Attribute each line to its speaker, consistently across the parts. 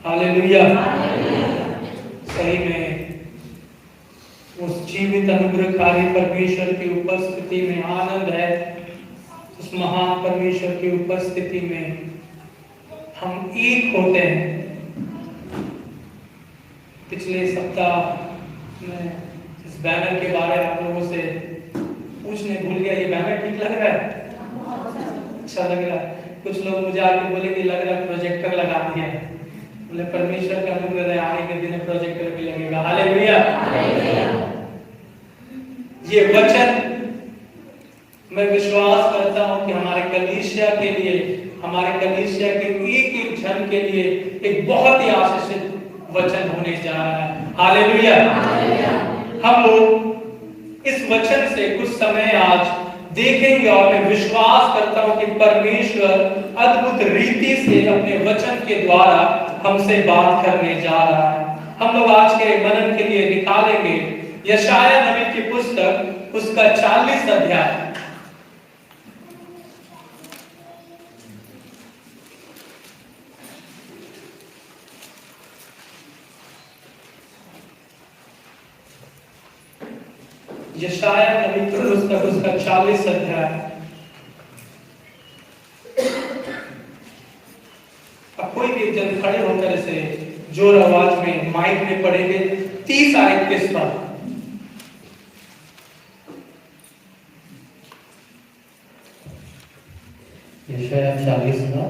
Speaker 1: Hallelujah. सही में उस जीवित अनुग्रहकारी परमेश्वर की उपस्थिति में आनंद है। उस महान परमेश्वर की उपस्थिति में हम एक होते हैं। पिछले सप्ताह में इस बैनर के बारे में आप लोगों से पूछने भूल गया, ये बैनर ठीक लग रहा है? अच्छा लग रहा है। कुछ लोग मुझे आके बोले कि लग रहा है प्रोजेक्टर लगा दिया है। बोले परमेश्वर का अनुग्रह है, आने के दिन प्रोजेक्टर भी लगेगा। हालेलुया। ये वचन मैं विश्वास करता हूं कि हमारे कलीसिया के लिए, हमारे कलीसिया के एक एक जन के लिए एक बहुत ही आशीषित वचन होने जा रहा है। हालेलुया। हम लोग इस वचन से कुछ समय आज देखेंगे और मैं विश्वास करता हूं कि परमेश्वर अद्भुत रीति से अपने वचन के द्वारा हमसे बात करने जा रहा है। हम लोग आज के मनन के लिए निकालेंगे यशायाह नबी की पुस्तक, उसका 40 अध्याय। यशायाह नबी की पुस्तक, उसका 40 अध्याय। अब कोई भी जन खड़े होकर इसे जोर आवाज में माइक में पढ़ेंगे। 30 और 31 पर।
Speaker 2: यशायाह 40 का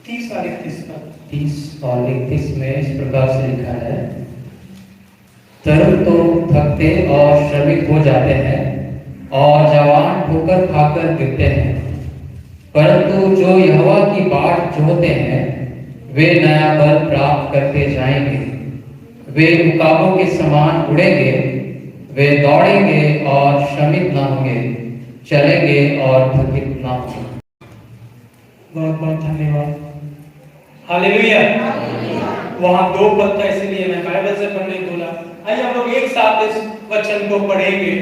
Speaker 1: 30 और 31 पर।
Speaker 2: 30 और 31 में इस प्रकार से लिखा है, तरुण तो थकते और श्रमिक हो जाते हैं और जवान ठोकर खाकर गिरते हैं, परंतु जो यहोवा की बाट जोहते हैं वे नया बल प्राप्त करते जाएंगे। वे उकाबों के समान उड़ेंगे, वे दौड़ेंगे और श्रमिक न होंगे, चलेंगे और थकित न होंगे।
Speaker 1: बहुत बहुत धन्यवाद। हालेलुया। वहां 2 पद था, इसलिए मैं बाइबल से पढ़ने बोला। आइए हम लोग एक साथ इस वचन को पढ़ेंगे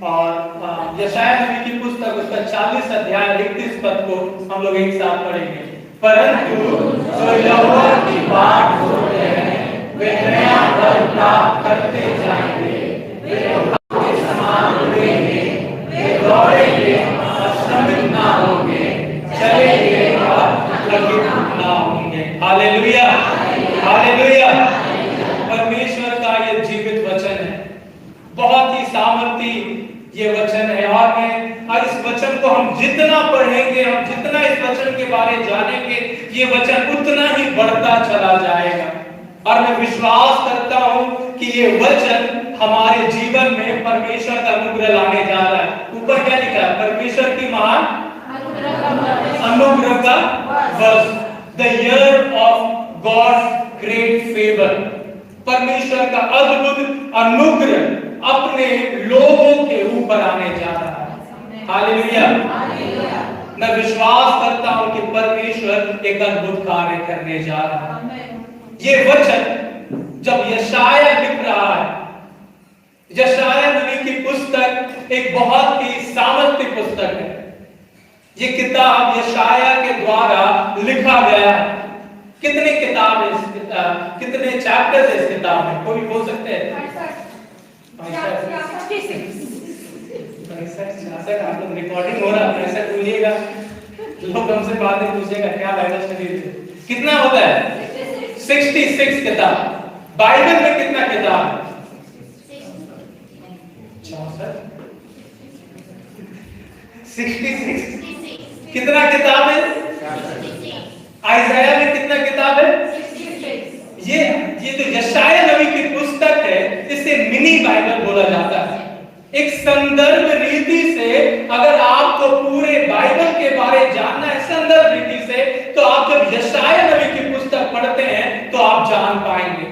Speaker 1: और यशायाह नबी की पुस्तक, उसका 40 अध्याय 31 पद को हम लोग एक साथ पढ़ेंगे। परंतु जो यहोवा की बाट जोहते हैं वे नया बल प्राप्त करते जाएंगे, वे उकाबों के समान उड़ेंगे, वे दौड़ेंगे और श्रमिक ना होंगे, चलेंगे और थकित ना होंगे। हालेलुया। हालेलुया। परमेश्वर का ये जीवित वचन है, बहुत ही सामर्थी ये वचन है। और इस वचन को हम जितना पढ़ेंगे, हम जितना इस वचन के बारे में जानेंगे, ये वचन उतना ही बढ़ता चला जाएगा। और मैं विश्वास करता हूं कि ये वचन हमारे जीवन में परमेश्वर का अनुग्रह लाने जा रहा है। ऊपर क्या लिखा है? परमेश्वर की महान अनुग्रह का वर्ष, the year of God's great favour. परमेश्वर का अद्भुत अनुग्रह अपने लोगों के ऊपर आने जा रहा है। हालेलुया। मैं विश्वास करता हूं कि परमेश्वर एक अद्भुत कार्य करने जा रहा है। ये वचन जब यशायाह लिख रहा है, यशायाह नबी की पुस्तक एक बहुत ही सामर्थ्य पुस्तक है। ये किताब यशायाह के द्वारा लिखा गया है। कितने किताब है इस किताब, कितने चैप्टर्स है इस किताब में? कोई बोल सकते हैं? 65। आप लोग रिकॉर्डिंग हो रहा है, ऐसा बोलिएगा, लोग हमसे बाद में पूछेगा क्या बाइबल स्टडी है। कितना होता है? 66 किताब। बाइबल में कितना किताब है? 66। कितना किताब है? आइज़ाया में कितना किताब है? ये जो यशायाह नबी की पुस्तक है, इसे मिनी बाइबल बोला जाता है। एक संदर्भ रीति से अगर आपको पूरे बाइबल के बारे जानना है संदर्भ रीति से, तो आप जब यशायाह नबी की पुस्तक पढ़ते हैं तो आप जान पाएंगे।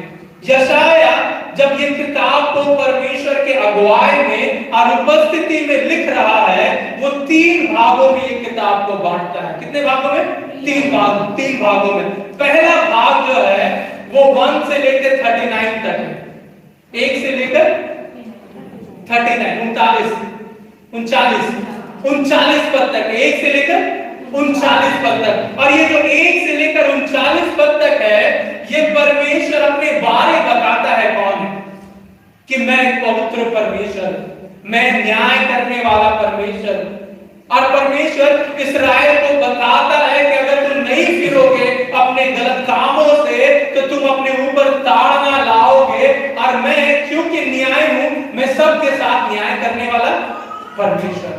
Speaker 1: यशायाह जब ये किताब को परमेश्वर के अगुवाई में और उपस्थिति में लिख रहा है, वो 3 भागों में ये किताब को बांटता है। कितने भागों में? 3 भागों में। पहला भाग जो है वो 1 से लेकर 39 तक है। 1 से लेकर 39, 39 पद तक, 1 से लेकर 39 पद तक। और ये जो 1 से लेकर 39 पद तक है, ये कि मैं एक पवित्र परमेश्वर, मैं न्याय करने वाला परमेश्वर। और परमेश्वर इस्राएल को बताता है कि अगर तुम नहीं फिरोगे अपने गलत कामों से तो तुम अपने ऊपर ताड़ना लाओगे, और मैं क्योंकि न्याय हूं, मैं सबके साथ न्याय करने वाला परमेश्वर।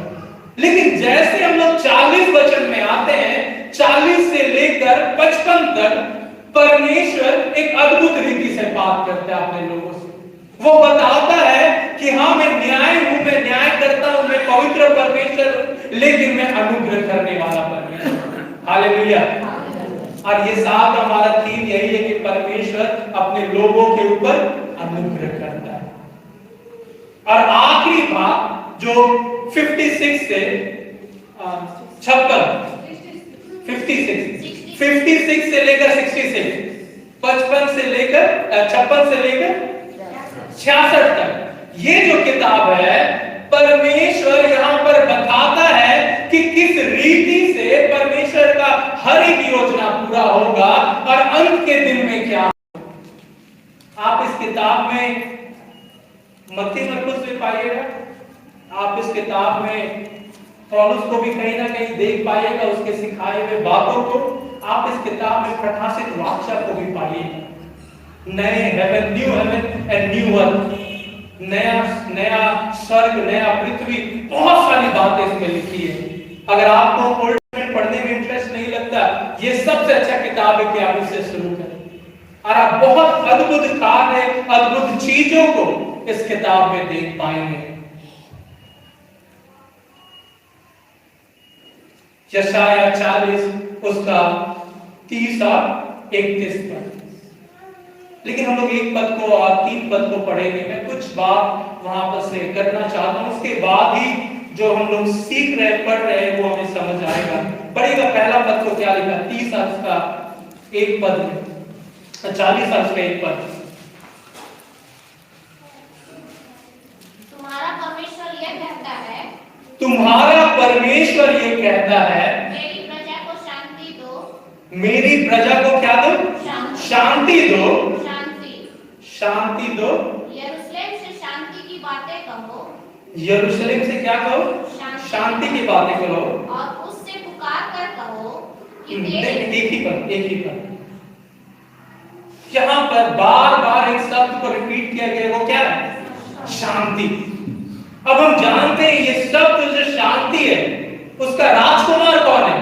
Speaker 1: लेकिन जैसे हम लोग 40 वचन में आते हैं, 40 से लेकर 55 तक परमेश्वर एक अद्भुत रीति से बात करता है अपने लोगों से। वो बताता है कि हाँ, मैं न्याय हूं, मैं न्याय करता हूं, मैं पवित्र परमेश्वर हूं, लेकिन मैं अनुग्रह करने वाला परमेश्वर। हालेलुया। और ये साथ हमारा थीम यही है कि परमेश्वर अपने लोगों के ऊपर अनुग्रह करता है। और आखिरी भाग जो 56 से 56 से लेकर 66, 55 से लेकर 56 से लेकर 66 तक, ये जो किताब है, परमेश्वर यहां पर बताता है कि किस रीति से परमेश्वर का हर एक योजना पूरा होगा और अंत के दिन में क्या होगा। आप इस किताब में मत्ती मरकुस में पाइएगा, आप इस किताब में पौलुस को भी कहीं ना कहीं देख पाइएगा, उसके सिखाए हुए बातों को। आप इस किताब में प्रकाशित वाक्य को भी पाइएगा। नए heaven, new heaven and new earth, नया स्वर्ग, नया पृथ्वी, बहुत सारी बातें इसमें लिखी है। अगर आपको ओल्ड टेस्टामेंट पढ़ने में इंटरेस्ट नहीं लगता, ये सबसे अच्छा किताब है कि आप इसे शुरू करें और आप बहुत अद्भुत कार्य, अद्भुत चीजों को इस किताब में देख पाएंगे। यशाया 40 उसका 30 और 31 पद। लेकिन हम लोग एक पद को और 3 पद को पढ़ेंगे। मैं कुछ बात वहां पर से करना चाहता हूं, उसके बाद ही जो हम लोग सीख रहे, पढ़ रहे हैं, वो हमें समझ आएगा। पढ़ेगा पहला पद को क्या लिखा, 30 अर्थ का एक पद में, 40 अर्थ का एक पद।
Speaker 3: तुम्हारा परमेश्वर यह कहता है,
Speaker 1: तुम्हारा परमेश्वर ये कहता है,
Speaker 3: मेरी प्रजा को शांति दो,
Speaker 1: मेरी प्रजा को क्या दो, शांति दो, शांति दो।
Speaker 3: यरूशलेम से शांति की बातें कहो,
Speaker 1: यरूशलेम से क्या कहो, शांति की बातें करो,
Speaker 3: और उससे पुकार कर कहो कि
Speaker 1: एक ही पद यहां पर बार बार एक शब्द को रिपीट किया गया, वो क्या है, शांति। अब हम जानते हैं ये शब्द जो शांति है, उसका राजकुमार कौन है,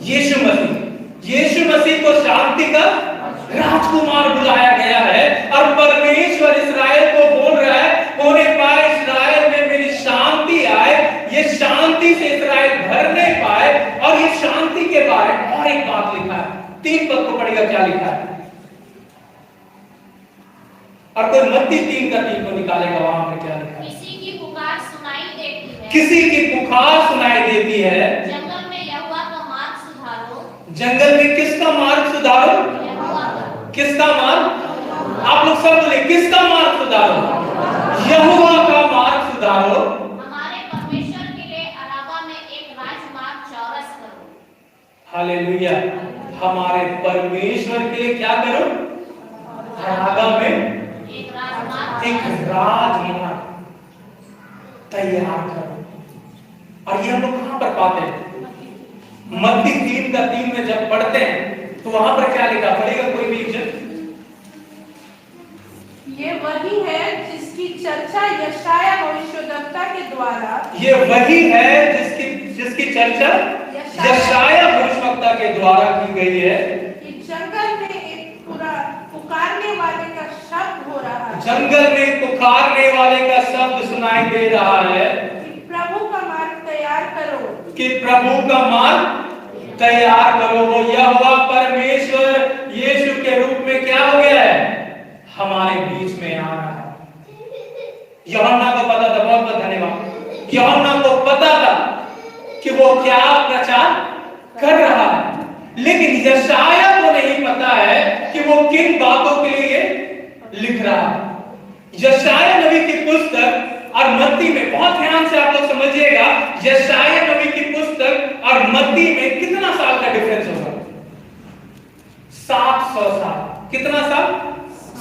Speaker 1: यीशु मसीह। यीशु मसीह को शांति का राजकुमार बुलाया गया है। और परमेश्वर इस्राएल को बोल रहा है, होने पाए इस्राएल में मेरी शांति आए, ये शांति से इस्राएल भर नहीं पाए। और ये शांति के बारे में और एक बात लिखा है, 3 पद को पढ़ेगा, क्या लिखा है, और कोई मत्ती 3 का 3 को निकालेगा, वहां पे क्या लिखा है,
Speaker 3: किसी की पुकार सुनाई देती है,
Speaker 1: किसी की पुकार सुनाई देती है,
Speaker 3: जंगल में यहोवा का मार्ग सुधारो,
Speaker 1: जंगल में किसका मार्ग सुधारो,
Speaker 3: यहोवा का,
Speaker 1: किसका मार्ग, आप लोग सब बोले, किसका मार्ग सुधारो, यहोवा का मार्ग सुधारो।
Speaker 3: हमारे परमेश्वर के लिए अराबा में एक राजमार्ग चौरस करो।
Speaker 1: हालेलुया। हमारे परमेश्वर के लिए क्या करो, अराबा में
Speaker 3: एक राजमार्ग
Speaker 1: तैयार करो। और ये हम लोग कहां पर पाते हैं, मत्ती 3 का 3 में जब पढ़ते हैं तो वहां पर क्या लिखा, पढ़ेगा कोई भी इज्जत।
Speaker 4: ये वही है जिसकी चर्चा यशाया भविष्यद्वक्ता के द्वारा,
Speaker 1: ये वही है जिसकी चर्चा यशाया भविष्यद्वक्ता के द्वारा की गई है
Speaker 4: कि जंगल में एक पुकारने वाले का शब्द हो रहा है,
Speaker 1: जंगल में पुकारने वाले का शब्द सुनाई दे रहा है
Speaker 4: कि प्रभु का मार्ग तैयार करो,
Speaker 1: कि प्रभु का मार्ग तैयार करो। वो यहोवा परमेश्वर यीशु के रूप में क्या हो गया है, हमारे बीच में आ रहा है। यूहन्ना को पता था, बहुत बहुत धन्यवाद, यूहन्ना को पता था कि वो क्या प्रचार कर रहा है, लेकिन यशाया को नहीं पता है कि वो किन बातों के लिए लिख रहा है। यशाया नबी की पुस्तक और मत्ती में, बहुत ध्यान से आप लोग समझिएगा, यशाया नबी की पुस्तक और मत्ती में कितना साल का डिफरेंस होगा, 700 साल। कितना साल,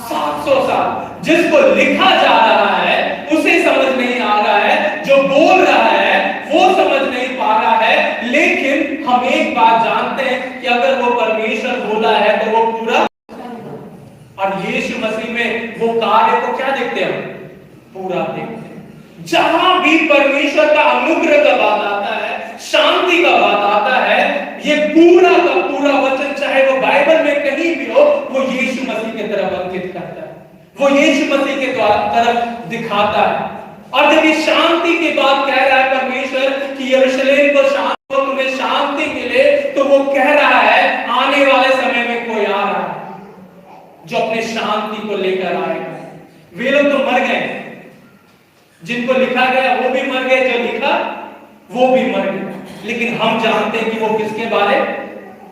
Speaker 1: 700 साल। जिसको लिखा जा रहा है उसे समझ नहीं आ रहा है, जो बोल रहा है वो समझ नहीं पा रहा है। लेकिन हम एक बात जानते हैं कि अगर वो परमेश्वर बोला है तो वो पूरा, और यीशु मसीह में वो कार्य को क्या देखते हैं, पूरा देखते हैं। जहां भी परमेश्वर का अनुग्रह का बात आता है, शांति का बात आता है, ये पूरा का पूरा वचन चाहे वो बाइबल में कहीं भी हो, वो यीशु मसीह की तरफ अंकित करता है, वो यीशु मसीह के द्वारा तरफ दिखाता है। और जब ये शांति की बात कह रहा है परमेश्वर कि यरूशलेम को शांति हो, तुम्हें शांति मिले, तो वो कह रहा है आने वाले समय में कोई आ रहा है जो अपने शांति को लेकर आएगा। वे लोग तो मर गए, जिनको लिखा गया वो भी मर गए, जो लिखा वो भी मर गए, लेकिन हम जानते हैं कि वो किसके बारे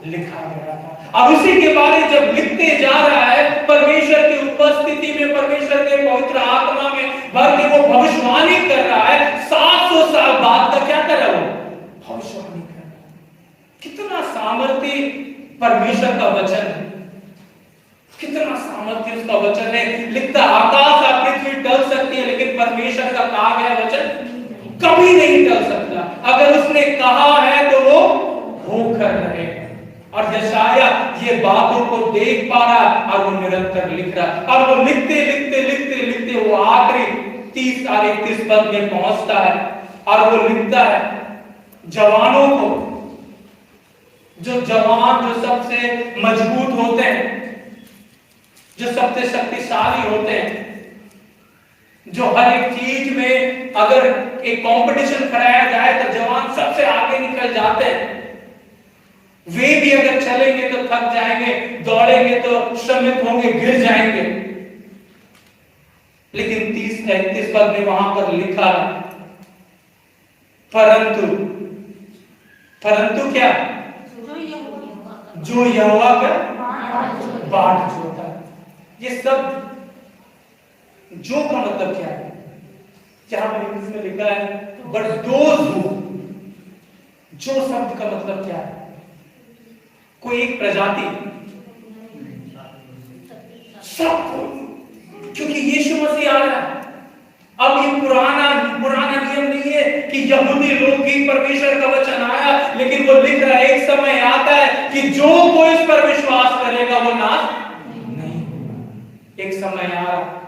Speaker 1: लिखा गया था। अब उसी के बारे जब लिखते जा रहा है, परमेश्वर की उपस्थिति में, परमेश्वर के पवित्र आत्मा में भर के वो भविष्यवाणी कर रहा है। 700 साल बाद का क्या कर रहा है, वो भविष्यवाणी कर रहा है। कितना सामर्थ्य परमेश्वर का वचन है, कितना सामर्थ्य उसका वचन है। लिखता आकाश और पृथ्वी टल सकती है, लेकिन परमेश्वर का कहा गया वचन कभी नहीं टल सकता। अगर उसने कहा है तो वो होकर रहेगा। और यशाया ये बातों को देख पा रहा और वो निरंतर लिख रहा। और वो लिखते लिखते लिखते लिखते वो आखिरी 30 और 31 पद में पहुंचता है और वो लिखता है जवानों को, जो जवान जो सबसे मजबूत होते हैं, जो सबसे शक्तिशाली होते हैं, जो हर एक चीज में अगर एक कंपटीशन कराया जाए तो जवान सबसे आगे निकल जाते हैं। वे भी अगर चलेंगे तो थक जाएंगे, दौड़ेंगे तो श्रमित होंगे, गिर जाएंगे। लेकिन 30-31 पद में वहां पर लिखा परंतु क्या, जो यहोवा का बाट जोता है। ये सब जो का मतलब क्या है, जहां पर इंग्लिश में लिखा है बट दोज हु, जो शब्द का मतलब क्या है, कोई एक प्रजाति, सब, क्योंकि यीशु मसीह आ रहा है। अब ये पुराना नियम नहीं है कि यहूदी लोग ही परमेश्वर का वचन आया, लेकिन वो लिख रहा है एक समय आता है कि जो कोई इस पर विश्वास करेगा वो नाश नहीं। एक समय आ रहा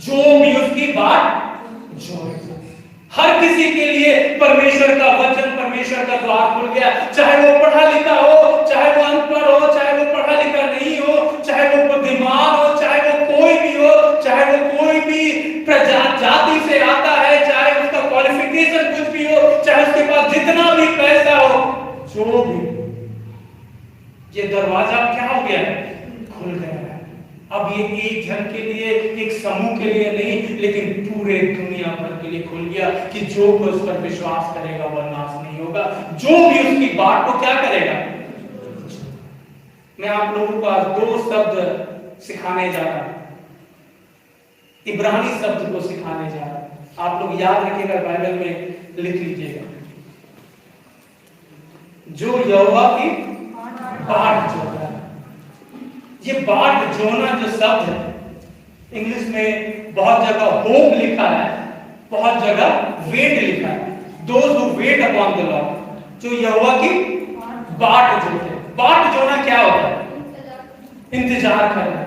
Speaker 1: जो भी उसकी बात जो हर किसी के लिए परमेश्वर का वचन, परमेश्वर का द्वार खुल गया। चाहे वो पढ़ा लिखा हो, चाहे वो अनपढ़ हो, चाहे वो पढ़ा लिखा नहीं हो, चाहे वो बुद्धिमान हो, चाहे वो कोई भी हो, चाहे वो कोई भी जाति से आता है, चाहे उसका क्वालिफिकेशन कुछ भी हो, चाहे उसके पास जितना भी पैसा हो, जो भी, ये दरवाजा क्या हो गया है, खुल गया है। अब ये एक जन के लिए, एक समूह के लिए नहीं, लेकिन पूरे दुनिया भर के लिए खुल गया कि जो कोई उस पर विश्वास करेगा वह नाश नहीं होगा, जो भी उसकी बात को क्या करेगा। मैं आप लोगों को आज 2 शब्द सिखाने जा रहा हूं, इब्रानी शब्द को सिखाने जा रहा हूं। आप लोग याद रखिएगा, बाइबल में लिख लीजिएगा। जो यहोवा की बाट जोता है। ये बाट जोना जो शब्द है, इंग्लिश में बहुत जगह होप लिखा है, बहुत जगह वेट लिखा है। Those who wait upon the Lord, जो यहोवा की बाट जोते हैं। बाट जोना क्या होता है, इंतजार करना।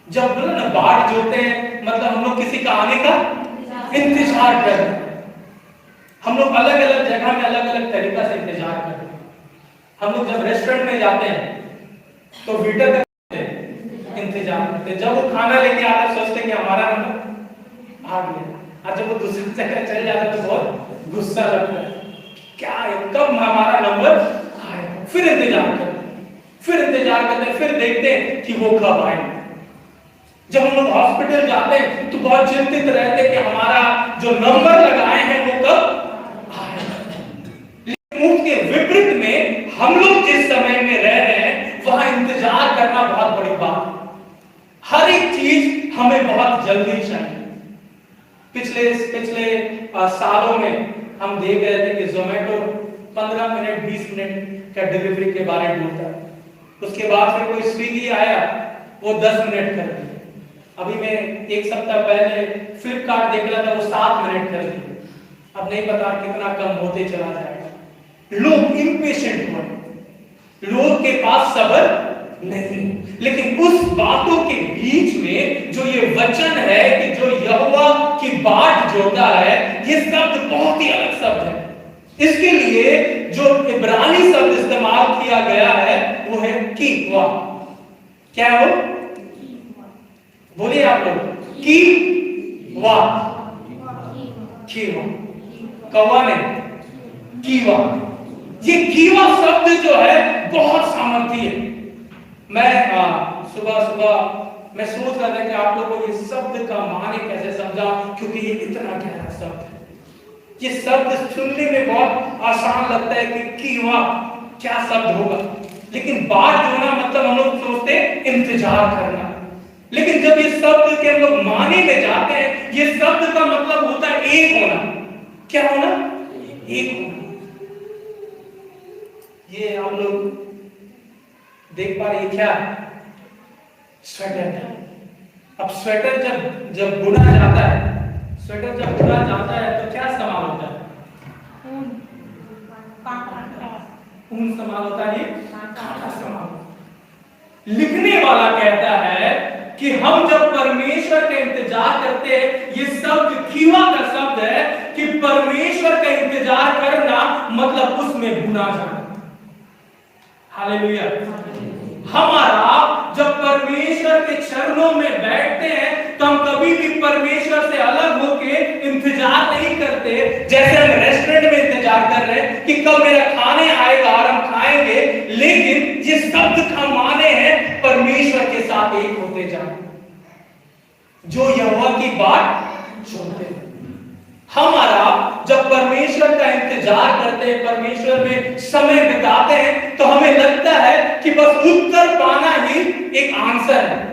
Speaker 1: जब बोला ना बाट जोते हैं, मतलब हम लोग किसी का आने का इंतजार कर रहे हैं। हम लोग अलग अलग जगह में अलग अलग तरीका से इंतजार करते हैं। हम लोग जब रेस्टोरेंट में जाते हैं तो वेटर का इंतजार करते हैं। जब वो खाना लेके आता है सोचते कि हमारा नंबर आ गया, और जब वो दूसरी जगह चल जाता है तो बहुत गुस्सा लगता है, क्या है, कब हमारा नंबर आएगा। फिर इंतजार करते हैं, फिर देखते हैं कि वो कब आएगा। जब हम लोग हॉस्पिटल जाते हैं तो बहुत चिंतित रहते हैं कि हमारा जो नंबर लगाए हैं वो कब आएगा। लेकिन उसके विपरीत में हम लोग जिस समय में रह रहे हैं वहां इंतजार करना बहुत बड़ी बात है। हर एक चीज हमें बहुत जल्दी चाहिए। पिछले सालों में हम देख रहे थे कि जोमेटो 15 मिनट 20 मिनट का डिलीवरी के बारे में बोलता है। उसके बाद फिर कोई स्विगी आया, वो 10 मिनट कर दिया। अभी मैं एक सप्ताह पहले फ्लिपकार्ट देख रहा था, वो 7 मिनट कर दी। अब नहीं पता कितना कम होते चला जाएगा। लोग इम्पेशेंट हुए, लोग के पास सब्र नहीं। लेकिन उस बातों के बीच में जो ये वचन है कि जो यहोवा की बाट जोता है, ये शब्द बहुत ही अलग शब्द है। इसके लिए जो इब्रानी शब्द इस्तेमाल किया गया है वो है कीवा। क्या है वो? बोलिए आप लोग, कीवा। कीवा, कौवा नहीं, कीवा। ये कीवा शब्द जो है बहुत सामर्थी है। मैं सुबह मैं सोच रहा था कि आप लोगों को ये शब्द का माने कैसे समझा, क्योंकि ये इतना गहरा शब्द है। ये शब्द सुनने में बहुत आसान लगता है कि कीवा क्या शब्द होगा, लेकिन बाट जोना मतलब हम लोग सोचते हैं इंतजार करना। लेकिन जब ये शब्द के हम लोग माने में जाते हैं, ये शब्द का मतलब होता है एक होना। क्या होना? एक होना। ये हम लोग देख पा रहे क्या? स्वेटर। अब स्वेटर जब बुना जाता है, स्वेटर जब बुना जाता है तो क्या इस्तेमाल होता है? ऊन इस्तेमाल होता है, कांटा इस्तेमाल। लिखने वाला कहता है कि हम जब परमेश्वर का इंतजार करते हैं, ये शब्द कीवा का शब्द है कि परमेश्वर का इंतजार करना मतलब उसमें बुना जाना। हालेलुया। हमारा जब परमेश्वर के चरणों में बैठते हैं तो हम कभी भी परमेश्वर से अलग होके इंतजार नहीं करते। जैसे हम रेस्टोरेंट में इंतजार कर रहे हैं कि कब मेरा खाने आएगा और हम खाएंगे, लेकिन ये शब्द का माने हैं परमेश्वर के साथ एक होते जाना, जो यहोवा की बात सुनते हैं। हमारा जब परमेश्वर का इंतजार करते हैं, परमेश्वर में समय बिताते हैं, तो हमें लगता है कि बस उत्तर पाना ही एक आंसर है।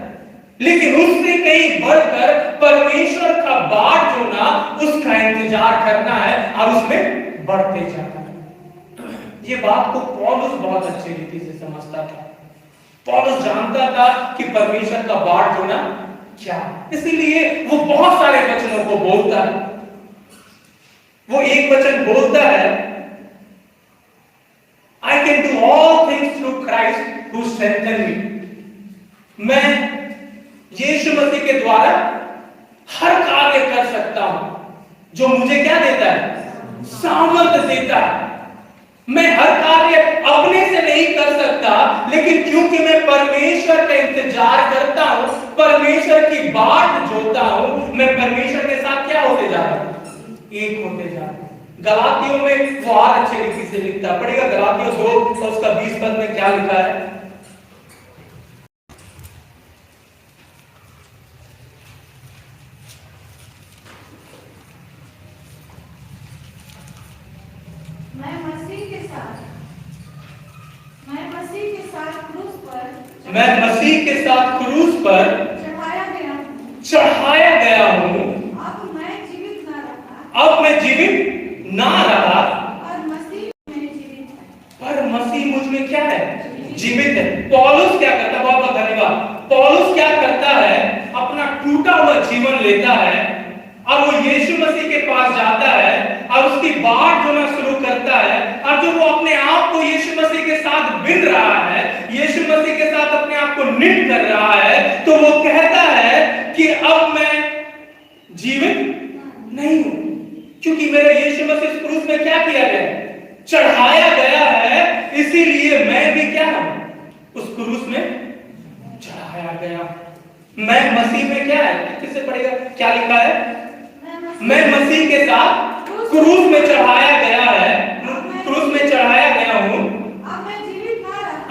Speaker 1: लेकिन उससे कहीं बढ़कर परमेश्वर का बाट जो ना, उसका इंतजार करना है और उसमें बढ़ते जाना है। ये बात को पौलुस बहुत अच्छी रीति से समझता था। पौलुस जानता था कि परमेश्वर का बाट जो ना क्या, इसीलिए वो बहुत सारे वचनों को बोलता है। वो एक वचन बोलता है, I can do all things through Christ who strengthens me। मैं यीशु मसीह के द्वारा हर कार्य कर सकता हूं जो मुझे क्या देता है? सामर्थ्य देता है। मैं हर कार्य अपने से नहीं कर सकता, लेकिन क्योंकि मैं परमेश्वर का इंतजार करता हूं, परमेश्वर की बाट जोता हूं, मैं परमेश्वर के साथ क्या होते जा रहा हूं? एक होते जा रहा हूं। गलातियों में वो और अच्छे रीति से लिखता पड़ेगा। गलातियों 2 तो उसका 20 पद में क्या लिखा है?
Speaker 4: मैं मसीह के साथ
Speaker 1: क्रूस पर चढ़ाया गया हूं।
Speaker 4: अब मैं जीवित ना रहा, और
Speaker 1: मसीह मुझ में क्या है? जीवित है। पौलुस क्या करता है? बहुत धन्यवाद। पौलुस क्या करता है? अपना टूटा हुआ जीवन लेता है और वो यीशु मसीह के पास जाता है और उसकी बाट जोना शुरू करता है। और जो वो अपने आप को यीशु मसीह के साथ बिन रहा है, यीशु मसीह के साथ अपने आप को निट कर रहा है, तो वो कहता है कि अब मैं जीवित नहीं हूं, क्योंकि मेरे यीशु मसीह इस क्रूस में क्या किया गया? चढ़ाया गया है। इसीलिए मैं भी क्या हूं? उस क्रूस में चढ़ाया गया। मैं मसीह में क्या है? किससे पढ़ेगा? क्या लिखा है? मैं मसीह के साथ क्रूस में चढ़ाया गया है, क्रूस में चढ़ाया गया हूं।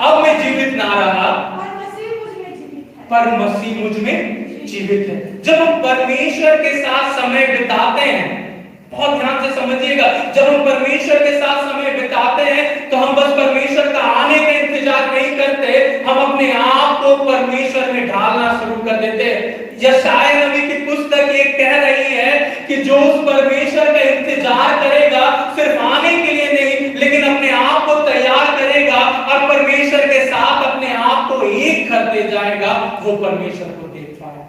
Speaker 1: अब मैं जीवित ना रहा, पर मसीह मुझ में जीवित है। जब हम परमेश्वर के साथ समय बिताते हैं, बहुत ध्यान से समझिएगा, जब हम परमेश्वर के साथ समय बिताते हैं तो हम बस परमेश्वर का आने का इंतजार नहीं करते, हम अपने आप को परमेश्वर में ढालना शुरू कर देते हैं। यशायाह नबी की पुस्तक ये कह रही है कि जो उस परमेश्वर का इंतजार करेगा, सिर्फ आने के लिए नहीं, लेकिन अपने आप को तैयार करेगा और परमेश्वर के साथ अपने आप को एक करते जाएगा, वो परमेश्वर को देख पाएगा।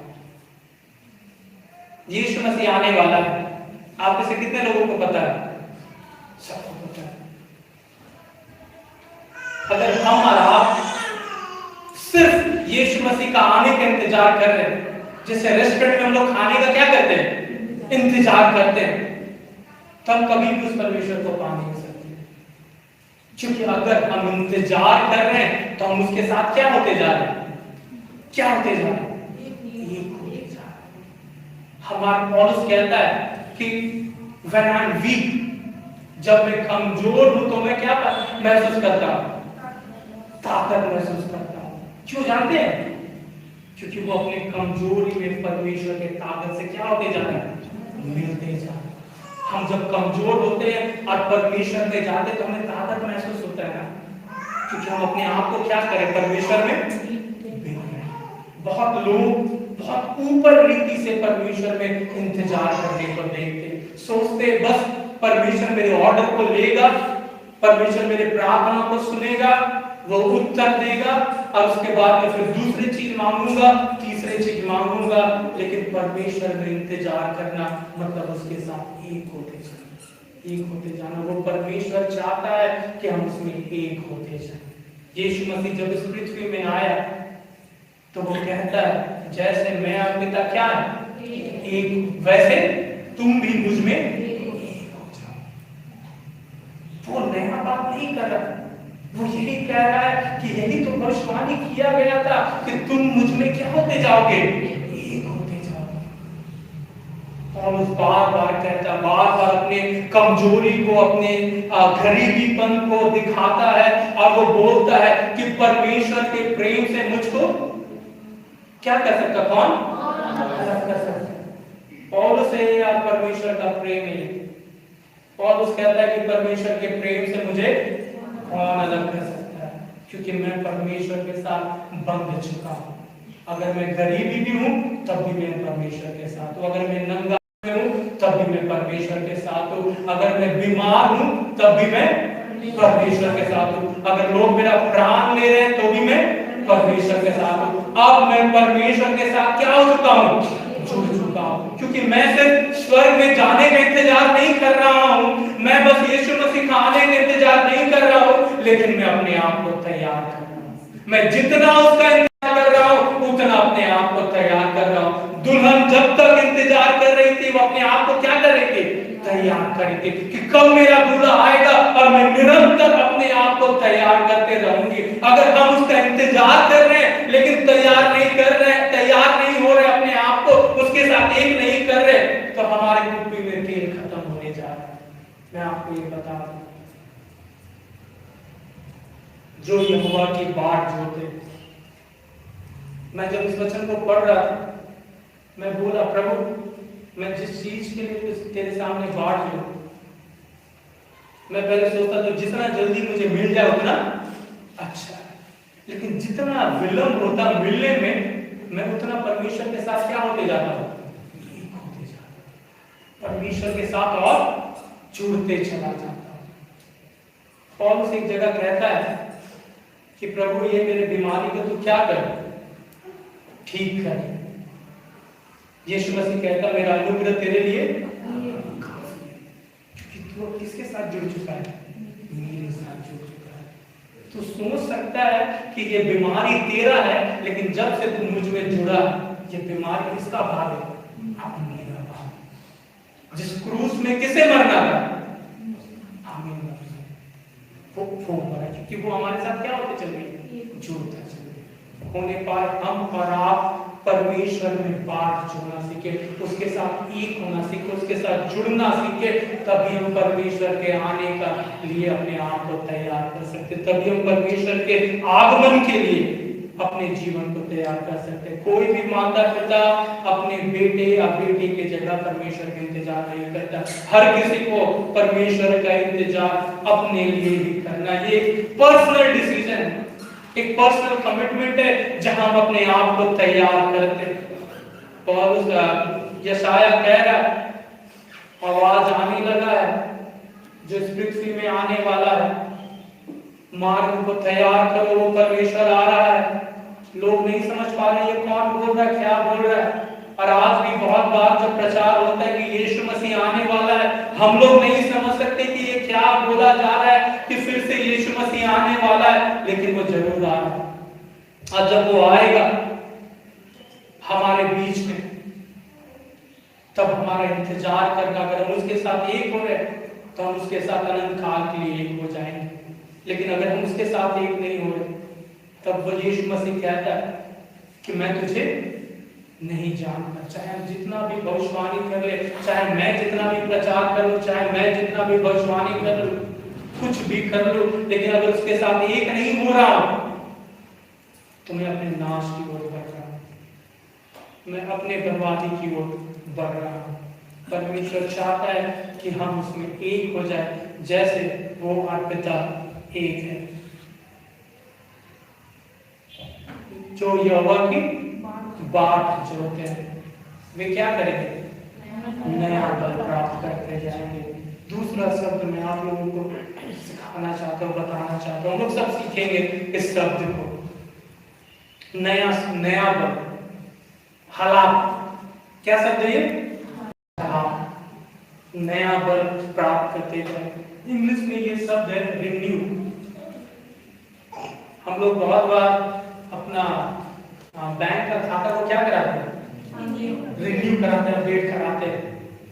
Speaker 1: यीशु मसीह आने वाला है। आप में से कितने लोगों को पता है? सबको पता है। अगर हम और आप सिर्फ यीशु मसीह का आने का इंतजार कर रहे हैं, जैसे रेस्टोरेंट में हम लोग खाने का क्या करते हैं? इंतजार करते हैं, तब कभी भी उस परमेश्वर को पा नहीं सकते। क्योंकि अगर हम इंतजार कर रहे हैं तो हम उसके साथ क्या होते जा रहे हैं? क्या होते जा रहे हैं? एक होते जा रहे हैं। हमारा पौलुस कहता है कि when I'm weak, जब मैं कमजोर हूं तो मैं क्या महसूस करता हूं? ताकत महसूस करता हूं। क्यों जानते हैं? क्योंकि वो अपने कमजोरी में परमेश्वर के ताकत से क्या होते जा रहे हैं? मिलते जा रहे हैं। हम जब कमजोर होते हैं और परमेश्वर में जाते हैं तो हमें ताकत महसूस होता है ना, क्योंकि हम अपने आप को क्या करें? परमेश्वर में। बहुत लोग बहुत ऊपर रीति से परमेश्वर में इंतजार करने को देखते, सोचते बस परमेश्वर मेरे ऑर्डर को लेगा, परमेश्वर मेरे प्रार्थना को सुनेगा, वो उत्तर देगा और उसके बाद में फिर दूसरी चीज मांगूंगा, तीसरी चीज मांगूंगा। लेकिन परमेश्वर में इंतजार करना मतलब उसके साथ एक होते जाना, एक होते जाना। वो परमेश्वर चाहता है कि हम उसमें एक होते जाए। यीशु मसीह जब इस पृथ्वी में आया तो वो कहता है जैसे मैं और पिता क्या है? एक, वैसे तुम भी मुझ में एक हो जाओ। वो नया बात नहीं कर रहा, वो यही कह रहा है कि यही तो भविष्यवाणी किया गया था कि तुम मुझ में क्या होते जाओगे? एक होते जाओगे। और उस बार बार कहता, बार बार अपने कमजोरी को, अपने गरीबीपन को दिखाता है और वो बोलता है कि परमेश्वर के प्रेम से मुझको क्या कर सकता? कौन अलग कर सकता? पौलुस है या परमेश्वर का प्रेम है? पौलुस कहता है कि परमेश्वर के प्रेम से मुझे कौन अलग कर सकता है? क्योंकि मैं परमेश्वर के साथ बंध चुका हूं। अगर मैं गरीबी भी हूं तब भी मैं परमेश्वर के साथ हूं, अगर मैं नंगा हूं तब भी मैं परमेश्वर के साथ हूं, अगर मैं बीमार हूं तब भी मैं परमेश्वर के साथ हूं, अगर लोग मेरा प्राण ले रहे हैं तो भी मैं परमेश्वर के साथ हूं। अब मैं परमेश्वर के साथ क्या हो चुका हूं? जुड़ चुका हूं। क्योंकि मैं सिर्फ स्वर्ग में जाने का इंतजार नहीं कर रहा हूं, मैं बस यीशु मसीह का आने का इंतजार नहीं कर रहा हूं, लेकिन मैं अपने आप को तैयार कर रहा हूं। मैं जितना उसका इंतजार कर रहा हूं उतना अपने आप को तैयार कर रहा हूं। दुल्हन जब तक इंतजार कर रही थी, वो अपने आप को क्या कर रही थी? तैयार करेंगे कि कब मेरा दूल्हा आएगा, और मैं निरंतर अपने आप को तैयार करते रहूंगी। अगर हम उसका इंतजार कर रहे हैं लेकिन तैयार नहीं कर रहे हैं, तैयार नहीं हो रहे, अपने आप को उसके साथ एक नहीं कर रहे, तो हमारे कुप्पी में तेल खत्म होने जा रहा है। मैं आपको ये बता दूं, जो यहोवा की बाट जोते, मैं जब इस वचन को पढ़ रहा था मैं बोला प्रभु, मैं जिस चीज के लिए तेरे सामने बाट लूं, मैं पहले सोचता था जितना जल्दी मुझे मिल जाए उतना अच्छा, लेकिन जितना विलंब होता मिलने में मैं उतना परमेश्वर के साथ क्या होते जाता हूं? एक होते जाता हूं, परमेश्वर के साथ और जुड़ते चला जाता हूं। पौलुस एक जगह कहता है कि प्रभु ये मेरे बीमारी को तू क्या कर? ठीक कर। यीशु मसीह कहता मेरा अनुग्रह तेरे लिए काफी है, क्योंकि तू किसके साथ जुड़ चुका है? मेरे साथ जुड़ चुका है। तू सोच सकता है कि ये बीमारी तेरा है, लेकिन जब से तू मुझ में जुड़ा, ये बीमारी किसका भाग है? अब मेरा भाग। जिस क्रूस में किसे मरना था? हमें वो मरा, क्योंकि वो हमारे साथ क्या होते चल रही? जुड़ता चल रही। होने पर हम और आप परमेश्वर में बात जोड़ना सीखे, उसके साथ एक होना सीखे, उसके साथ जुड़ना सीखे, तभी हम परमेश्वर के आने का लिए अपने आप को तैयार कर सकते, तभी हम परमेश्वर के आगमन के लिए अपने जीवन को तैयार कर सकते। कोई भी माता पिता अपने बेटे या बेटी की जगह परमेश्वर का इंतजार नहीं करता। हर किसी को परमेश्वर का इंतजार अपने लिए ही करना, ये पर्सनल डिसीजन है, एक पर्सनल कमिटमेंट है, जहां हम अपने आप को तैयार करते हैं। पौलुस यशाया कह रहा है, आवाज आने लगा है जो इस पृथ्वी में आने वाला है, मार्ग को तैयार करो, वो परमेश्वर आ रहा है। लोग नहीं समझ पा रहे ये कौन बोल रहा है, क्या बोल रहा है, और आज भी बहुत बार जब प्रचार होता है कि यीशु मसीह आने वाला है, हम लोग नहीं समझ सकते कि ये क्या बोला जा रहा है कि फिर से यीशु मसीह आने वाला है, लेकिन वो जरूर आ रहा है। और जब वो आएगा हमारे बीच में, तब हमारा इंतजार करना, अगर हम उसके साथ एक हो रहे तो हम उसके साथ अनंत काल के लिए एक हो जाएंगे। लेकिन अगर हम उसके साथ एक नहीं हो रहे, तब वो यीशु मसीह कहता है कि मैं तुझे नहीं जानता। चाहे हम जितना भी भविष्यवाणी कर ले, चाहे मैं जितना भी प्रचार कर लूं, चाहे मैं जितना भी भविष्यवाणी कर लूं, कुछ भी कर लूं, लेकिन अगर उसके साथ एक नहीं हो रहा हूं तो मैं अपने नाश की ओर बढ़ रहा हूं, मैं अपने बर्बादी की ओर बढ़ रहा हूं। परमेश्वर चाहता है कि हम उसमें एक हो जाए, जैसे वो और पिता एक है। जो यहोवा की बाट जोते हैं वे क्या करेंगे? नया बल प्राप्त करते जाएंगे। दूसरा शब्द मैं आप लोगों को सिखाना चाहता हूँ, बताना चाहता हूँ, हम लोग सब सीखेंगे इस शब्द को। नया बल, हालात, क्या शब्द है ये? नया बल प्राप्त करते जाएंगे। इंग्लिश में ये शब्द है रिन्यू। हम लोग बहुत बार अपना बैंक का खाता को क्या कराते हैं? रिन्यू कराते हैं, अपडेट कराते हैं,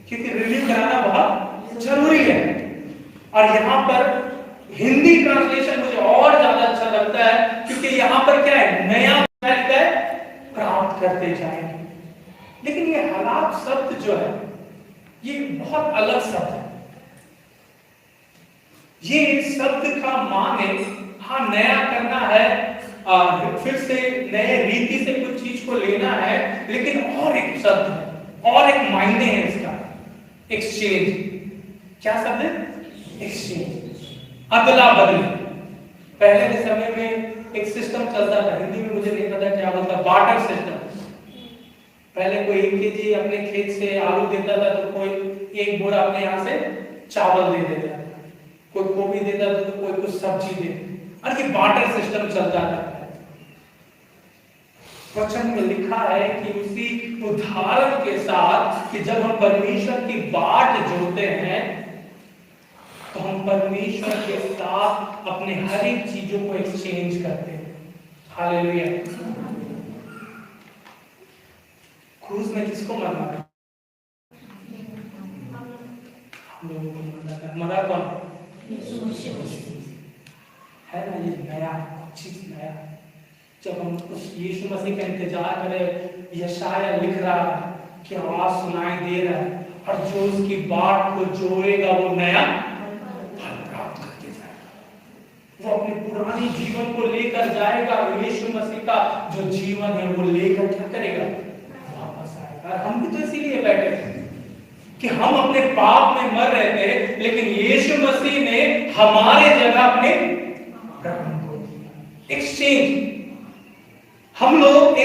Speaker 1: क्योंकि रिन्यू कराना बहुत जरूरी है। और यहाँ पर हिंदी ट्रांसलेशन मुझे और ज्यादा अच्छा लगता है, क्योंकि यहाँ पर क्या है? नया लिखा है, प्राप्त करते जाएंगे। लेकिन ये हालात शब्द जो है ये बहुत अलग शब्द है। ये शब्द का माने हाँ नया करना है, फिर से नए रीति से कुछ चीज को लेना है, लेकिन और एक शब्द है, और एक मायने है इसका, एक्सचेंज। क्या शब्द है? एक्सचेंज, अदला बदली। पहले के समय में एक सिस्टम चलता था, हिंदी में मुझे नहीं पता क्या बोलता, बार्टर सिस्टम। पहले कोई 1 केजी अपने खेत से आलू देता था तो कोई एक बोरा अपने यहाँ से चावल दे देता था, कोई गोभी देता था तो कोई कुछ सब्जी दे, और ये बार्टर सिस्टम चलता था। वचन में लिखा है कि उसी उदाहरण के साथ कि जब हम परमेश्वर की बाट जोड़ते हैं तो हम परमेश्वर के साथ अपने हर एक चीजों को एक्सचेंज करते हैं। हालेलुया। क्रूज में किसको मरना है? हम लोगों को मरना है। मरा कौन है ना? ये नया चीज, नया। जब हम उस यीशु मसीह का इंतजार करें, यशाया लिख रहा है कि आवाज सुनाई दे रहा है, और जो उसकी बाट को जोड़ेगा वो नया फल प्राप्त करके जाएगा। वो अपने पुराने जीवन को लेकर जाएगा, यीशु मसीह का जो जीवन है वो लेकर क्या करेगा? वापस आएगा। हम भी तो इसीलिए बैठे थे कि हम अपने पाप में मर रहे थे, लेकिन यीशु मसीह ने हमारे जगह अपने प्रभु को दिया। एक्सचेंज। हम लोग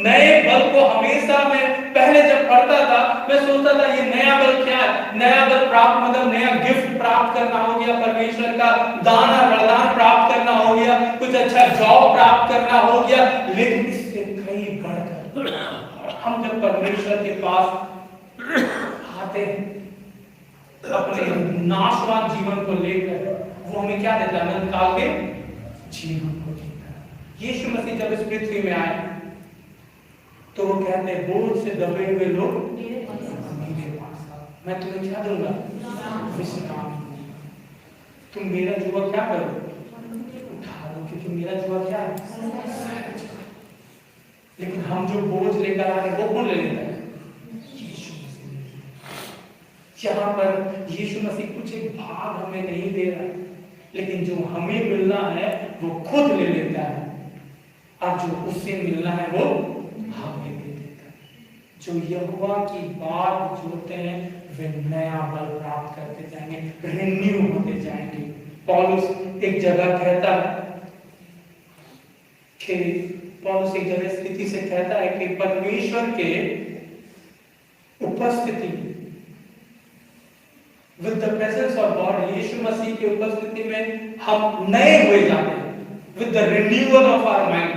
Speaker 1: नए बल को हमेशा, मैं पहले जब पढ़ता था मैं सोचता था ये नया बल क्या है? नया बल प्राप्त मतलब नया गिफ्ट प्राप्त करना हो गया, परमेश्वर का दाना वरदान प्राप्त करना हो गया, कुछ अच्छा जॉब प्राप्त करना हो गया। लेकिन इससे कई बढ़कर हम जब परमेश्वर के पास आते हैं अपने नाशवान जीवन को लेकर, वो हमें क्या देता है? अनंत काल के जीवन को देता है। यीशु मसीह जब इस पृथ्वी में आए तो वो कहते हैं बोझ से दबे हुए लोग मेरे पास आओ, मैं तुम्हें क्या दूंगा? विश्राम। तुम मेरा जुआ क्या करो? उठा लो, क्योंकि मेरा जुआ क्या है? लेकिन हम जो बोझ लेकर आ रहे हैं वो कौन ले लेता है? यहाँ पर यीशु मसीह कुछ एक भाग हमें नहीं दे रहा, लेकिन जो हमें मिलना है वो खुद ले लेता है, और जो उससे मिलना है वो हमें दे देता है। जो यहोवा की बात जोड़ते हैं वे नया बल प्राप्त करते जाएंगे, रिन्यू होते जाएंगे। पौलुस एक जगह कहता है कि पौलुस एक जगह स्थिति से कहता है कि परमेश्वर के उपस्थिति with the presence of God, यीशु मसीह की उपस्थिति में हम नए हुए जाते हैं। with the renewal of our mind,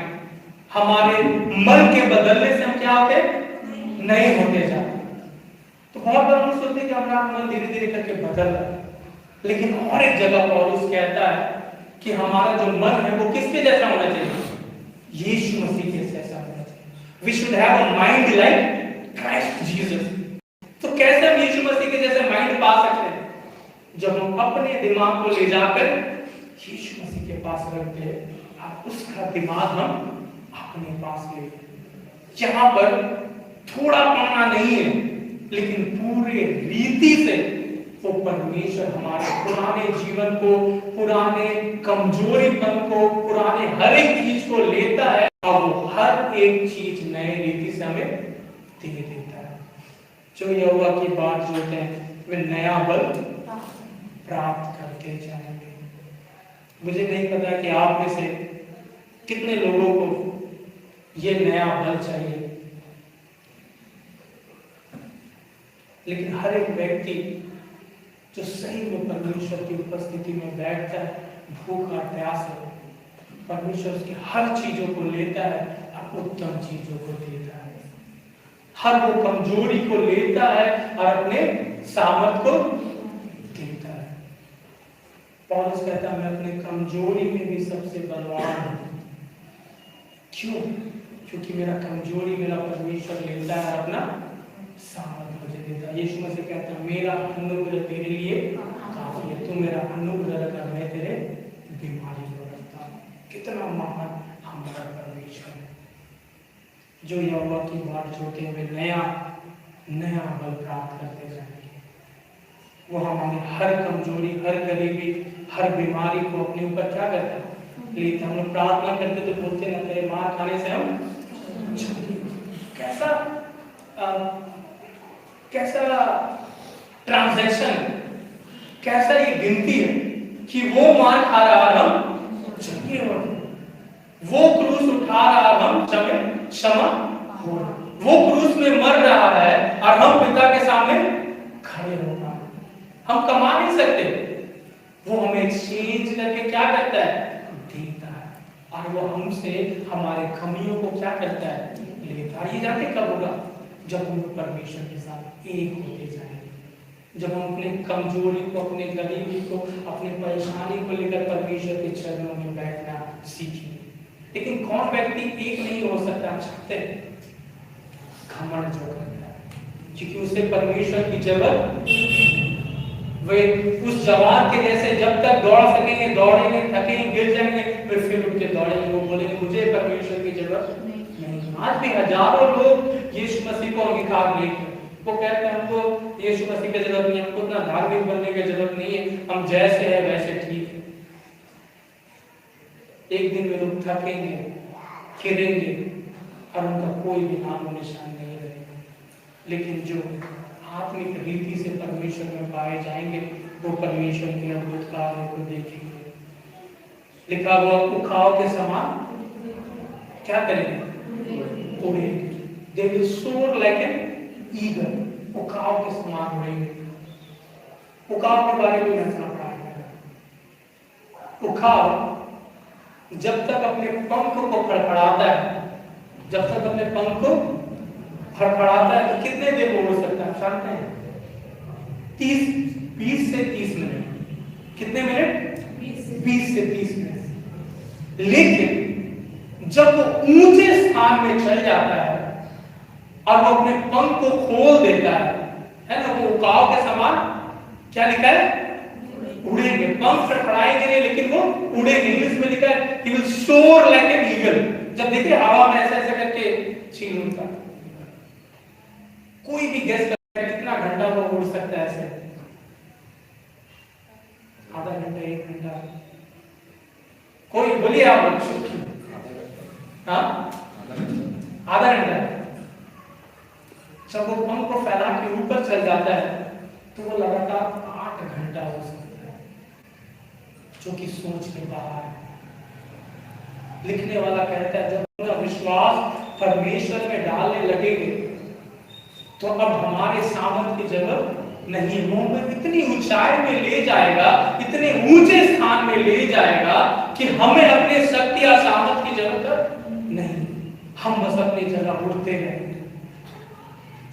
Speaker 1: हमारे मन के बदलने से हम क्या होते हैं? नए होते जाते। तो बहुत बार हम सोचते हैं कि हमारा मन धीरे धीरे करके बदल रहा है, लेकिन और एक जगह पौलुस कहता है कि हमारा जो मन है वो किसके जैसा होना चाहिए? यीशु मसीह के जैसा होना चाहिए। We should have a mind like Christ Jesus। तो कैसे हम यीशु मसीह के जैसे माइंड पा सकते हैं? जब हम अपने दिमाग को ले जाकर यीशु मसीह के पास रखते हैं और उसका दिमाग हम अपने पास ले। यहाँ पर थोड़ा पढ़ना नहीं है, लेकिन पूरे रीति से वो परमेश्वर हमारे पुराने जीवन को, पुराने कमजोरीपन को, पुराने हर एक चीज को लेता है और वो हर एक चीज नए रीति से हमें दे देता है। जो यहोवा की बात जोते हैं वे नया बल प्राप्त करते जाएंगे। मुझे नहीं पता कि आप में से कितने लोगों को ये नया बल चाहिए, लेकिन हर एक व्यक्ति जो सही में परमेश्वर की उपस्थिति में बैठता है, भूखा प्यास है, परमेश्वर उसकी हर चीजों को लेता है और उत्तम चीजों को देता है। हर वो कमजोरी को लेता है और अपने सामर्थ को देता है। पौलुस कहता है मैं अपने कमजोरी में भी सबसे बलवान हूं। क्यों? क्योंकि मेरा कमजोरी मेरा परमेश्वर लेता है, अपना सामर्थ मुझे देता है। यीशु मसीह कहता है मेरा अनुग्रह तेरे लिए काफी है, तू मेरा अनुग्रह कर, मैं तेरे बीमारी को रखता हूं। कितना महान हमारा परमेश्वर है। जो यहोवा की बात जोते हैं वे नया नया बल प्राप्त करते जाएंगे। वो हमारी हर कमजोरी, हर गरीबी, हर बीमारी को अपने ऊपर क्या करता है? लेते। हम लोग प्रार्थना करते तो बोलते ना थे मार खाने से हम कैसा ट्रांजैक्शन, कैसा ये गिनती है कि वो मार खा रहा है हम चंगे हो, वो क्रूस उठा रहा है हम क्षमा हो, वो क्रूस में मर रहा है और हम पिता के सामने खड़े हो रहा है। हम कमा नहीं सकते, वो हमें एक्सचेंज करके क्या करता है? देता है। और वो हमसे हमारे कमियों को क्या करता है? लेता है। ये जानते कब होगा? जब हम परमेश्वर के साथ एक होते जाएंगे, जब हम अपने कमजोरी को, अपने गरीबी को, अपने परेशानी को लेकर परमेश्वर के चरणों में बैठना सीखेंगे। लेकिन कौन व्यक्ति एक नहीं हो सकता? हम चाहते घमंड जो करता है, क्योंकि उसे परमेश्वर की जरूरत। वे उस जवान के जैसे जब तक दौड़ सकेंगे दौड़ेंगे, थकेंगे, गिर जाएंगे, फिर उठ के दौड़ेंगे। वो बोलेंगे मुझे परमेश्वर की जरूरत नहीं। आज भी हजारों लोग यीशु मसीह को अंगीकार नहीं करते। वो कहते हैं हमको यीशु मसीह की जरूरत नहीं, हमको इतना धार्मिक बनने की जरूरत नहीं है, हम जैसे हैं वैसे ठीक है। एक दिन वे लोग थकेंगे, गिरेंगे और उनका कोई भी नाम निशान नहीं रहेगा। लेकिन जो आत्मिक रीति से परमेश्वर में पाए जाएंगे वो परमेश्वर के अद्भुत कार्य को देखेंगे। लिखा हुआ उखाव के समान क्या करेंगे? उड़ेंगे। They will soar like an eagle। उखाव के समान उड़ेंगे। उखाव के बारे में रचना पढ़ा। उखाव जब तक अपने पंख को फड़फड़ाता है, जब तक अपने पंख को फड़फड़ाता है तो कितने देर में उड़ सकता है? जानते हैं? 20 से 30 मिनट। कितने मिनट? 20 से 30 मिनट। लेकिन जब वो ऊंचे स्थान में चल जाता है और वो अपने पंख को खोल देता है ना, वो उकाव के समान क्या लिखा है? उड़ेंगे। पंख फड़फड़ाएंगे नहीं, लेकिन वो उड़ेंगे। इंग्लिश में लिखा है he will soar like an eagle। जब देखिए हवा में ऐसा करके छीन उड़ता, कोई भी गैस कितना घंटा वो उड़ सकता है? ऐसे आधा घंटा, 1 घंटा, कोई बोलिए आप। हाँ, आधा घंटा। जब वो पंख को फैला के ऊपर चल जाता है तो वो लगातार 8 घंटा हो सकता है, जो कि सोच के बाहर है। लिखने वाला कहता है जब अपना विश्वास परमेश्वर में डालने लगेंगे तो अब हमारे सामर्थ की जरूरत नहीं। वो हमें इतनी ऊंचाई में ले जाएगा, इतने ऊंचे स्थान में ले जाएगा कि हमें अपने शक्ति या सामर्थ की जरूरत नहीं। हम बस अपनी जगह उड़ते रहेंगे।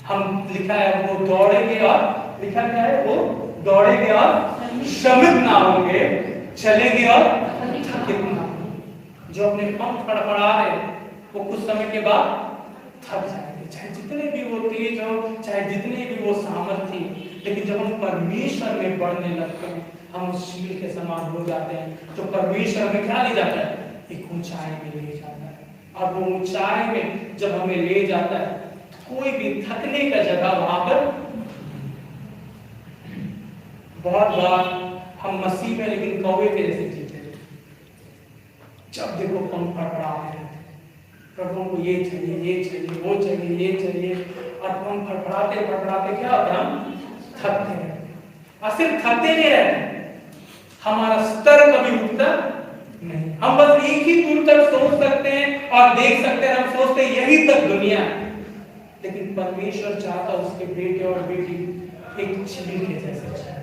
Speaker 1: हम लिखा है वो दौड़ेंगे और लिखा क्या है, वो दौड़ेंगे और श्रमित ना होंगे, चलेंगे और थकित ना होंगे। जो अपने पंख फड़फड़ा रहे वो कुछ समय के बाद थक जाएंगे, चाहे जितने भी वो तेज हो, चाहे जितने भी वो सामर्थ्य, लेकिन जब हम परमेश्वर में बढ़ने लगते हैं हम उस शील के समान हो जाते हैं। जो परमेश्वर में क्या ले जाता है, एक ऊंचाई में ले जाता है। और वो ऊंचाई में जब हमें ले जाता है कोई भी थकने का जगह वहां पर। बहुत बार हम मसीह में लेकिन कौवे के जैसे जीते, जब देखो पंख फड़फड़ा रहे हैं, प्रभु को ये चाहिए, ये चाहिए, वो चाहिए, ये चाहिए, और पंख फड़फड़ाते फड़फड़ाते क्या होता है, हम थकते हैं। और सिर्फ थकते नहीं रहते, हमारा स्तर कभी उठता नहीं। हम बस एक ही दूर तक सोच सकते हैं और देख सकते हैं, हम सोचते हैं यही तक दुनिया है, लेकिन परमेश्वर चाहता उसके बेटे और बेटी एक चील के जैसे चाहे।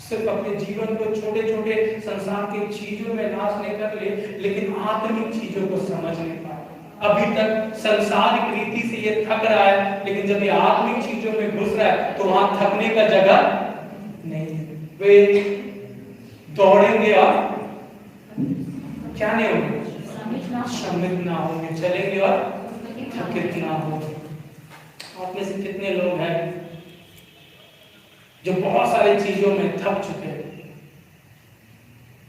Speaker 1: सिर्फ अपने जीवन को छोटे छोटे संसार की चीजों में नाश नहीं कर ले, लेकिन आत्मिक चीजों को समझ नहीं पाए। अभी तक संसारिक रीति से ये थक रहा है, लेकिन जब ये आत्मिक चीजों में घुस रहा है तो वहां थकने का जगह नहीं है। वे दौड़ेंगे और क्या नहीं होंगे, श्रमित ना होंगे, चलेंगे और थकित ना होंगे। आप में से कितने लोग हैं जो बहुत सारी चीजों में थक चुके हैं?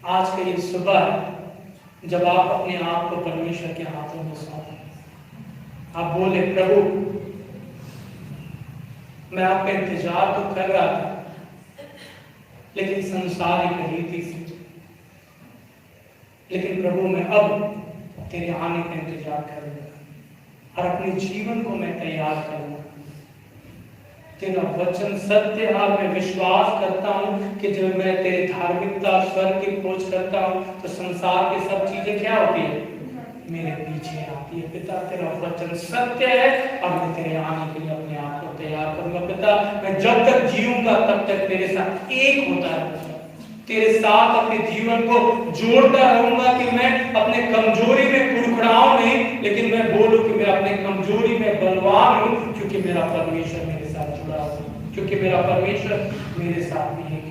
Speaker 1: आज का ये सुबह है जब आप अपने आप को परमेश्वर के हाथों में सौंपें। आप बोले, प्रभु मैं आपका इंतजार तो कर रहा था, लेकिन संसारिक रीति से, लेकिन प्रभु मैं अब तेरे आने का इंतजार करूंगा और अपने जीवन को मैं तैयार करूंगा। तेरा वचन सत्य है, मैं विश्वास करता हूँ कि जब मैं तेरे धार्मिकता स्वर्ग की खोज करता हूँ तो संसार की सब चीजें क्या होती है, मेरे पीछे आती है। पिता तेरा वचन सत्य है और मैं तेरे आने के लिए अपने आप को तैयार करूंगा। पिता मैं जब तक जीऊंगा तब तक तेरे साथ एक होता रहूंगा, तेरे साथ अपने जीवन को जोड़ता रहूंगा कि मैं अपने कमजोरी में कुड़कुड़ाऊं नहीं, लेकिन मैं बोलूं कि मैं अपने कमजोरी में बलवान हूं, क्योंकि मेरा परमेश्वर मेरे साथ जुड़ा हुआ, क्योंकि मेरा परमेश्वर मेरे साथ भी है।